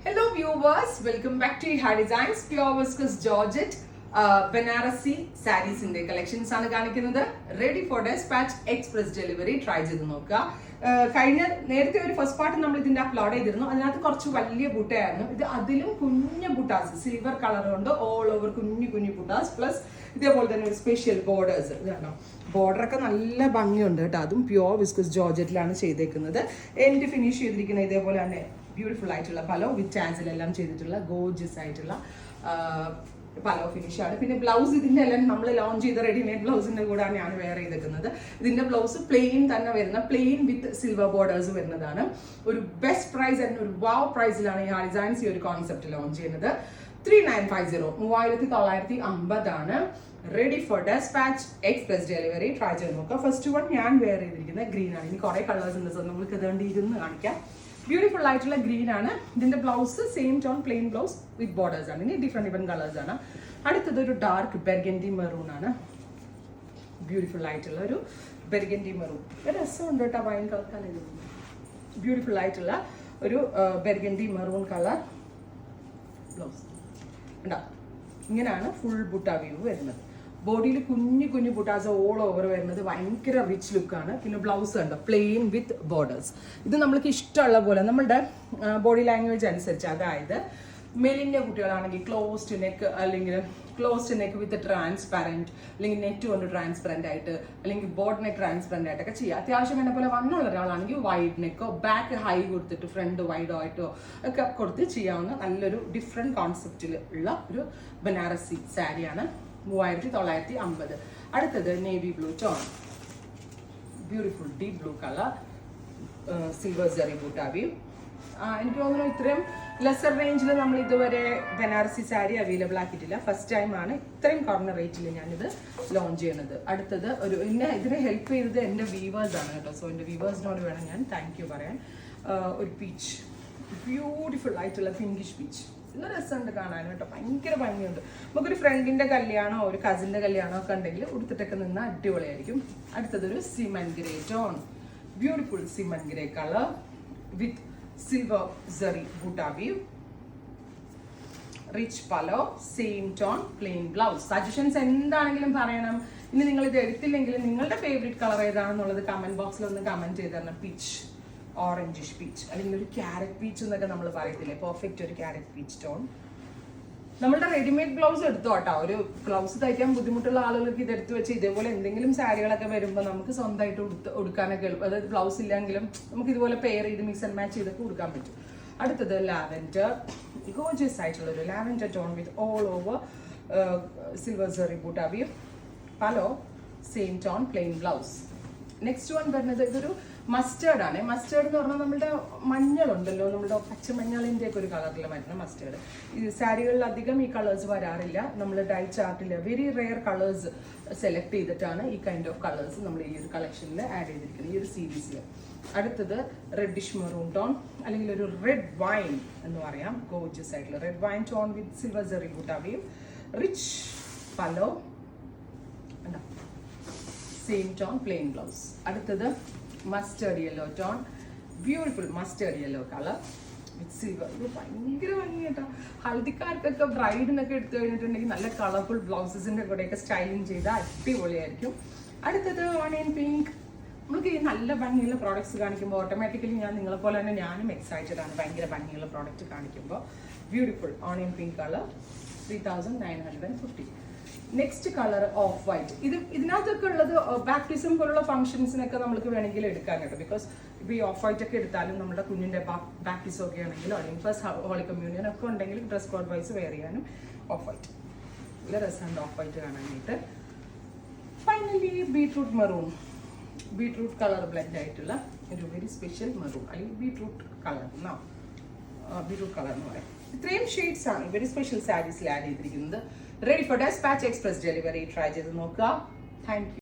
Hello viewers, welcome back to Hair Designs, Pure Viscose Georgette Banarasi sarees in the collections ആണ് കാണിക്കുന്നത്. Ready for dispatch express delivery try ചെയ്ത് നോക്കുക. കഴിഞ്ഞ നേരത്തെ ഒരു ഫസ്റ്റ് പാർട്ട് നമ്മൾ ഇതിന്റെ അപ്ലോഡ് ചെയ്തിരുന്നു. അതിനകത്ത് കുറച്ച് വലിയ ബുട്ടയായിരുന്നു. ഇത് അതിലും കുഞ്ഞു ബുട്ടാസ് സിൽവർ കളർ കൊണ്ട് ഓൾ ഓവർ കുഞ്ഞു കുഞ്ഞു ബുട്ടാസ് പ്ലസ് ഇതേപോലെ തന്നെ ഒരു സ്പെഷ്യൽ ബോർഡേഴ്സ് ഇതാണോ. ബോർഡറൊക്കെ നല്ല ഭംഗിയുണ്ട് കേട്ടോ. അതും പ്യോർ വിസ്കസ് ജോർജറ്റിലാണ് ചെയ്തേക്കുന്നത്. എൻഡ് ഫിനിഷ് ചെയ്തിരിക്കുന്നത് ഇതേപോലെ തന്നെ ബ്യൂട്ടിഫുൾ ആയിട്ടുള്ള പലോ വിത്ത് ടാൻസിലെല്ലാം ചെയ്തിട്ടുള്ള ഗോർജിയസ് ആയിട്ടുള്ള പലോ ഫിനിഷാണ്. പിന്നെ ബ്ലൗസ് ഇതിന്റെ എല്ലാം നമ്മൾ ലോഞ്ച് ചെയ്ത റെഡിമെയ്ഡ് ബ്ലൗസിന്റെ കൂടെ ഞാൻ വെയർ ചെയ്തേക്കുന്നത്. ഇതിന്റെ ബ്ലൗസ് പ്ലെയിൻ തന്നെ വരുന്ന പ്ലെയിൻ വിത്ത് സിൽവർ ബോർഡേഴ്സ് വരുന്നതാണ്. ഒരു ബെസ്റ്റ് പ്രൈസ് ആൻഡ് ഒരു വാവ് പ്രൈസിലാണ് ഈ ഹാർ ഡിസൈൻസ് ഈ ഒരു കോൺസെപ്റ്റ് ലോഞ്ച് ചെയ്യുന്നത്. 3950 3950 ആണ്. Ready for dispatch express delivery try ചെയ്ത് നോക്കാം. ഫസ്റ്റ് വൺ ഞാൻ വെയർ ചെയ്തിരിക്കുന്നത് ഗ്രീൻ ആണ്. ഇനി കുറെ കളേഴ്സ് ഉണ്ട്, സോ നമുക്ക് ഇതുകൊണ്ട് ഇരുന്ന് കാണിക്കാം. ബ്യൂട്ടിഫുൾ ആയിട്ടുള്ള ഗ്രീൻ ആണ്. ഇതിന്റെ blouse same tone plain blouse with borders ആണ്. ഇനി ഡിഫറെന്റ് കളേഴ്സ് ആണ്. അടുത്തത് ഒരു ഡാർക്ക് ബെർഗൻഡി മെറൂൺ ആണ്. ബ്യൂട്ടിഫുൾ ആയിട്ടുള്ള ഒരു ബെർഗൻഡി മെറൂൺ. രസമുണ്ട് കേട്ടോ, വൈൻ കളർ. ബ്യൂട്ടിഫുൾ ആയിട്ടുള്ള ഒരു ബെർഗൻഡി മെറൂൺ കളർ ബ്ലൗസ് ഉണ്ടാവും. ഇങ്ങനെയാണ് ഫുൾ ബുട്ട വ്യൂ വരുന്നത്. ബോഡിയിൽ കുഞ്ഞു കുഞ്ഞു ബുട്ടാസ് ഓൾ ഓവർ വരുന്നത് ഭയങ്കര റിച്ച് ലുക്കാണ്. പിന്നെ ബ്ലൗസ് ഉണ്ട് പ്ലെയിൻ വിത്ത് ബോർഡേഴ്സ്. ഇത് നമ്മൾക്ക് ഇഷ്ടമുള്ള പോലെ നമ്മളുടെ ബോഡി ലാംഗ്വേജ് അനുസരിച്ച്, അതായത് മെലിഞ്ഞ കുട്ടികളാണെങ്കിൽ ക്ലോസ്ഡ് നെക്ക് അല്ലെങ്കിൽ ക്ലോസ്ഡ് നെക്ക് വിത്ത് ട്രാൻസ്പെറൻറ്റ്, അല്ലെങ്കിൽ നെറ്റ് കൊണ്ട് ട്രാൻസ്പെറൻ്റ് ആയിട്ട്, അല്ലെങ്കിൽ ബോർഡ് നെക്ക് ട്രാൻസ്പെറൻ്റ് ആയിട്ടൊക്കെ ചെയ്യുക. അത്യാവശ്യം എന്നെ പോലെ വണ്ണുള്ള ഒരാളാണെങ്കിൽ വൈഡ് നെക്കോ ബാക്ക് ഹൈ കൊടുത്തിട്ട് ഫ്രണ്ട് വൈഡോ ആയിട്ടോ ഒക്കെ കൊടുത്ത് ചെയ്യാവുന്ന നല്ലൊരു ഡിഫറെൻറ്റ് കോൺസെപ്റ്റിൽ ഉള്ള ഒരു ബനാറസി സാരിയാണ്. 3950. അടുത്തത് navy blue tone, beautiful deep blue colour, silver zari ബൂട്ടാവി. എനിക്ക് തോന്നുന്നു ഇത്രയും ലെസർ റേഞ്ചിൽ നമ്മൾ ഇതുവരെ ബനാറസി സാരി അവൈലബിൾ ആക്കിയിട്ടില്ല. ഫസ്റ്റ് ടൈം ആണ് ഇത്രയും കോർണർ റേറ്റിൽ ഞാനിത് ലോഞ്ച് ചെയ്യുന്നത്. അടുത്തത് ഇതിനെ ഹെൽപ്പ് ചെയ്തത് എൻ്റെ വീവേഴ്സ് ആണ് കേട്ടോ. സോ എൻ്റെ വീവേഴ്സിനോട് വേണം ഞാൻ താങ്ക് യു പറയാൻ. ഒരു പീച്ച്, ബ്യൂട്ടിഫുൾ ആയിട്ടുള്ള പിങ്കിഷ് പീച്ച്. നല്ല രസമുണ്ട് കാണാൻ കേട്ടോ, ഭയങ്കര ഭംഗിയുണ്ട്. നമുക്കൊരു ഫ്രണ്ടിന്റെ കല്യാണോ ഒരു കസിന്റെ കല്യാണോ ഒക്കെ ഉണ്ടെങ്കിൽ ഉടുത്തിട്ടൊക്കെ നിന്ന് അടിപൊളിയായിരിക്കും. അടുത്തതൊരു cement grey tone, beautiful cement grey colour with silver zari ബൂട്ടാവി, rich pallu, same tone plain blouse. Suggestions എന്താണെങ്കിലും പറയണം. ഇനി നിങ്ങൾ ഇത് എടുത്തില്ലെങ്കിൽ നിങ്ങളുടെ ഫേവറേറ്റ് കളർ ഏതാണെന്നുള്ളത് കമന്റ് ബോക്സിൽ ഒന്ന് കമന്റ് ചെയ്ത് തരണം. പീച്ച്, ഓറഞ്ചിഷ് പീച്ച്, അല്ലെങ്കിൽ ഒരു ക്യാരറ്റ് പീച്ച് എന്നൊക്കെ നമ്മൾ പറയത്തില്ലേ, പെർഫെക്റ്റ് ഒരു ക്യാരറ്റ് പീച്ച് ടോൺ. നമ്മളുടെ റെഡിമെയ്ഡ് ബ്ലൗസ് എടുത്തോട്ടോ. ഒരു ബ്ലൗസ് തയ്ക്കാൻ ബുദ്ധിമുട്ടുള്ള ആളുകൾക്ക് ഇത് എടുത്തു വെച്ച് ഇതേപോലെ എന്തെങ്കിലും സാരികളൊക്കെ വരുമ്പോൾ നമുക്ക് സ്വന്തമായിട്ട് ഉടുക്കാനൊക്കെ എളുപ്പം. അതായത് ബ്ലൗസ് ഇല്ലെങ്കിലും നമുക്ക് ഇതുപോലെ പെയർ ചെയ്ത് മിക്സ് ആൻഡ് മാച്ച് ചെയ്തൊക്കെ ഉടുക്കാൻ പറ്റും. അടുത്തത് ലാവൻഡർ, ഗോർജിയസ് ആയിട്ടുള്ള ഒരു lavender tone with all over silver zari ബൂട്ടാവി, pallu, same tone plain blouse. Next one വരുന്നത് ഇതൊരു മസ്റ്റേർഡ് ആണ്. മസ്റ്റേർഡ് എന്ന് പറഞ്ഞാൽ നമ്മുടെ മഞ്ഞളുണ്ടല്ലോ, നമ്മുടെ പച്ചമഞ്ഞളിൻ്റെ ഒക്കെ ഒരു കളറിൽ വരുന്ന മസ്റ്റേർഡ്. ഈ സാരികളിൽ അധികം ഈ കളേഴ്സ് വരാറില്ല. നമ്മൾ ഡൈ ചാർട്ടിൽ വെരി റെയർ കളേഴ്സ് സെലക്ട് ചെയ്തിട്ടാണ് ഈ കൈൻഡ് ഓഫ് കളേഴ്സ് നമ്മൾ ഈ ഒരു കളക്ഷനിൽ ആഡ് ചെയ്തിരിക്കുന്നത്, ഈ ഒരു സീരീസിൽ. അടുത്തത് റെഡിഷ് മെറൂൺ ടോൺ, അല്ലെങ്കിൽ ഒരു റെഡ് വൈൻ എന്ന് പറയാം. ഗോർജിയസ് ആയിട്ടുള്ള red wine tone with silver zari ബൂട്ടാവിയും, rich pallu, same tone plain blouse. അടുത്തത് mustard yellow tone, beautiful mustard yellow colour with silver. ഇത് ഭയങ്കര ഭംഗി കേട്ടോ. ഹൽദിക്കാർക്കൊക്കെ ബ്രൈഡിനൊക്കെ എടുത്തു കഴിഞ്ഞിട്ടുണ്ടെങ്കിൽ നല്ല കളർഫുൾ ബ്ലൗസസിന്റെ കൂടെയൊക്കെ സ്റ്റൈലിങ് ചെയ്താൽ അടിപൊളിയായിരിക്കും. അടുത്തത് ഓണിയൻ പിങ്ക്. നമുക്ക് ഈ നല്ല ഭംഗിയുള്ള പ്രോഡക്ട്സ് കാണിക്കുമ്പോൾ ഓട്ടോമാറ്റിക്കലി നിങ്ങളെ പോലെ തന്നെ ഞാനും എക്സൈറ്റഡ് ആണ് ഭയങ്കര ഭംഗിയുള്ള പ്രോഡക്റ്റ് കാണിക്കുമ്പോൾ. Beautiful onion pink colour, 3950. Next colour off white. ഇതിനകത്തൊക്കെ ഉള്ളത് ബാപ്റ്റിസം പോലുള്ള ഫംഗ്ഷൻസിനൊക്കെ നമുക്ക് വേണമെങ്കിൽ എടുക്കാൻ കേട്ടോ. ബിക്കോസ് ഇപ്പോൾ ഈ ഓഫ് വൈറ്റ് ഒക്കെ എടുത്താലും നമ്മുടെ കുഞ്ഞിൻ്റെ ബാപ്റ്റിസം ഒക്കെ ആണെങ്കിലോ അല്ലെങ്കിൽ ഫസ്റ്റ് ഹോളി കമ്മ്യൂണിയൻ ഒക്കെ ഉണ്ടെങ്കിൽ ഡ്രസ് കോഡ് വൈസ് വെയർ ചെയ്യാനും ഓഫ് വൈറ്റ് നല്ല രസമുണ്ട് ഓഫ് വൈറ്റ് കാണാനായിട്ട്. Finally beetroot maroon, beetroot colour blend ആയിട്ടുള്ള ഒരു വെരി സ്പെഷ്യൽ മെറൂൺ, അല്ലെങ്കിൽ ബീട്രൂട്ട് കളർ ബീട്രൂട്ട് കളർ എന്ന് പറയാം. ഇത്രയും ഷെയ്ഡ്സ് ആണ് വെരി സ്പെഷ്യൽ സാരീസിൽ ആഡ് ചെയ്തിരിക്കുന്നത്. Ready for dispatch express delivery try ചെയ്ത് നോക്കുക. Thank U.